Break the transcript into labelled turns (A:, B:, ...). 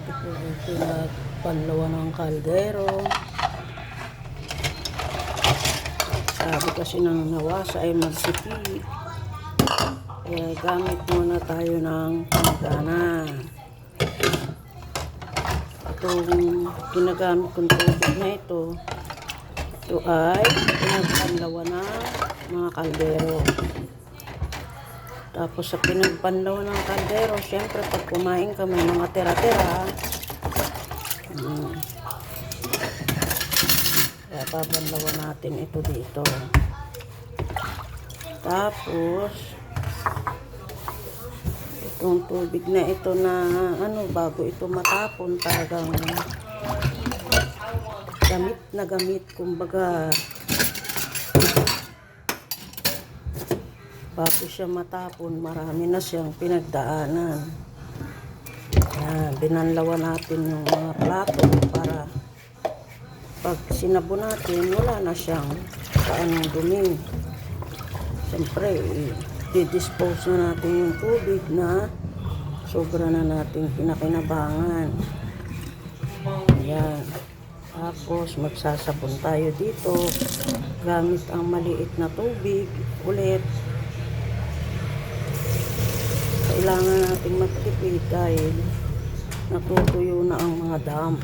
A: Ito ay pinagpanlawan ng kaldero. Sabi kasi ng nawasa ay magsipi. Kaya gamit muna tayo ng panggana. Itong ginagamit kong tubig na ito ay pinagpanlawan ng mga kaldero. Tapos sa pinagpanlawan ng kaldero, syempre pag kumain ka may mga tira-tira. Kaya papanlawan natin ito dito. Tapos itong tubig na ito na bago ito matapon, talagang gamit na gamit, kumbaga bago siya matapon, marami na siyang pinagdaanan. Yan, binanlawan natin yung mga plato para pag sinabo natin, wala na siyang kaanong dumi. Siyempre, i-dispose na natin yung tubig na sobra na nating pinakinabangan. Ayan. Tapos, magsasabon tayo dito gamit ang maliit na tubig ulit. Kailangan nating magtipid dahil natutuyo na ang mga dam.